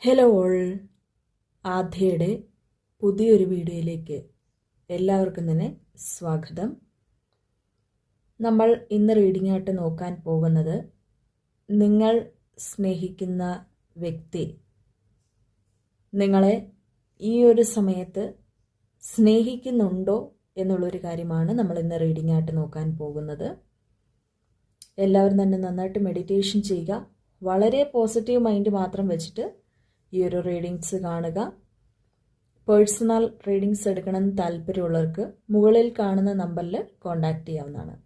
Hello all, ആദ്യയുടെ പുതിയൊരു വീഡിയോയിലേക്ക് എല്ലാവർക്കും തന്നെ സ്വാഗതം. നമ്മൾ ഇന്ന് റീഡിംഗ് ആയിട്ട് നോക്കാൻ പോകുന്നത് നിങ്ങൾ സ്നേഹിക്കുന്ന വ്യക്തി നിങ്ങളെ ഈ ഒരു സമയത്ത് സ്നേഹിക്കുന്നുണ്ടോ എന്നുള്ളൊരു കാര്യമാണ് നമ്മൾ ഇന്ന് റീഡിംഗ് ആയിട്ട് നോക്കാൻ പോകുന്നത്. എല്ലാവരും തന്നെ നന്നായിട്ട് മെഡിറ്റേഷൻ ചെയ്യുക. വളരെ പോസിറ്റീവ് മൈൻഡ് മാത്രം വെച്ചിട്ട് ഈ ഒരു റീഡിങ്സ് കാണുക. പേഴ്സണൽ റീഡിങ്സ് എടുക്കണമെന്ന് താല്പര്യമുള്ളവർക്ക് മുകളിൽ കാണുന്ന നമ്പറിൽ കോൺടാക്ട് ചെയ്യാവുന്നതാണ്.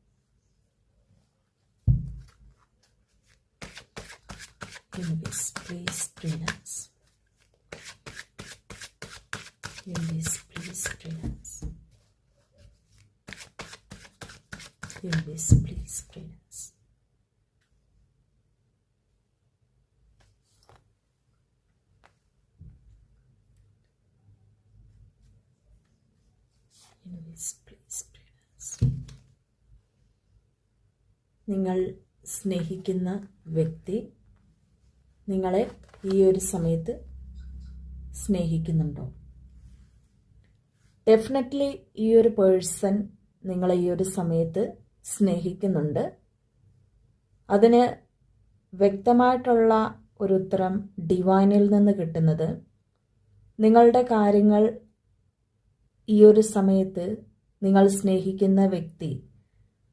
Universe, please bring us. Universe, please bring us. Universe, please bring us. Universe, please bring us. നിങ്ങൾ സ്നേഹിക്കുന്ന വ്യക്തി നിങ്ങളെ ഈ ഒരു സമയത്ത് സ്നേഹിക്കുന്നുണ്ടോ? ഡെഫിനറ്റ്ലി ഈ ഒരു പേഴ്സൺ നിങ്ങളെ ഈ ഒരു സമയത്ത് സ്നേഹിക്കുന്നുണ്ട്. അതിന് വ്യക്തമായിട്ടുള്ള ഒരു ഉത്തരം ഡിവൈനിൽ നിന്ന് കിട്ടുന്നത് നിങ്ങളുടെ കാര്യങ്ങൾ ഈ ഒരു സമയത്ത് നിങ്ങൾ സ്നേഹിക്കുന്ന വ്യക്തി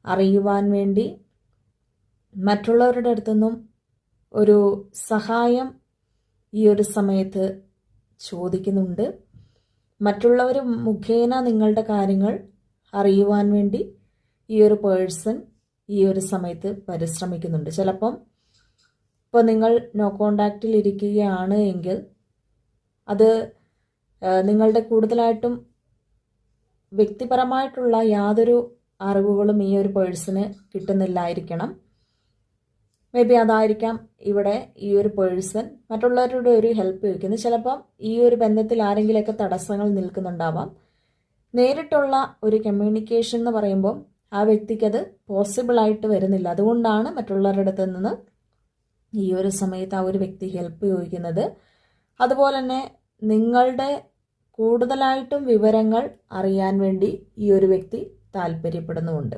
അറിയുവാൻ വേണ്ടി മറ്റുള്ളവരുടെ അടുത്തുനിന്നും ഒരു സഹായം ഈ ഒരു സമയത്ത് ചോദിക്കുന്നുണ്ട്. മറ്റുള്ളവർ മുഖേന നിങ്ങളുടെ കാര്യങ്ങൾ അറിയുവാൻ വേണ്ടി ഈ ഒരു പേഴ്സൺ ഈ ഒരു സമയത്ത് പരിശ്രമിക്കുന്നുണ്ട്. ചിലപ്പം ഇപ്പോൾ നിങ്ങൾ നോ കോണ്ടാക്റ്റിൽ ഇരിക്കുകയാണ് എങ്കിൽ അത് നിങ്ങളുടെ കൂടുതലായിട്ടും വ്യക്തിപരമായിട്ടുള്ള യാതൊരു അറിവുകളും ഈ ഒരു പേഴ്സണ് കിട്ടുന്നില്ലായിരിക്കണം. മേ ബി അതായിരിക്കാം ഇവിടെ ഈ ഒരു പേഴ്സൺ മറ്റുള്ളവരുടെ ഒരു ഹെൽപ്പ് ചോദിക്കുന്നത്. ചിലപ്പം ഈ ഒരു ബന്ധത്തിൽ ആരെങ്കിലുമൊക്കെ തടസ്സങ്ങൾ നിൽക്കുന്നുണ്ടാവാം. നേരിട്ടുള്ള ഒരു കമ്മ്യൂണിക്കേഷൻ എന്ന് പറയുമ്പോൾ ആ വ്യക്തിക്കത് പോസിബിളായിട്ട് വരുന്നില്ല. അതുകൊണ്ടാണ് മറ്റുള്ളവരുടെ അടുത്ത് നിന്ന് ഈ ഒരു സമയത്ത് ആ ഒരു വ്യക്തി ഹെൽപ്പ് ചോദിക്കുന്നത്. അതുപോലെ തന്നെ നിങ്ങളുടെ കൂടുതലായിട്ടും വിവരങ്ങൾ അറിയാൻ വേണ്ടി ഈ ഒരു വ്യക്തി താല്പര്യപ്പെടുന്നുമുണ്ട്.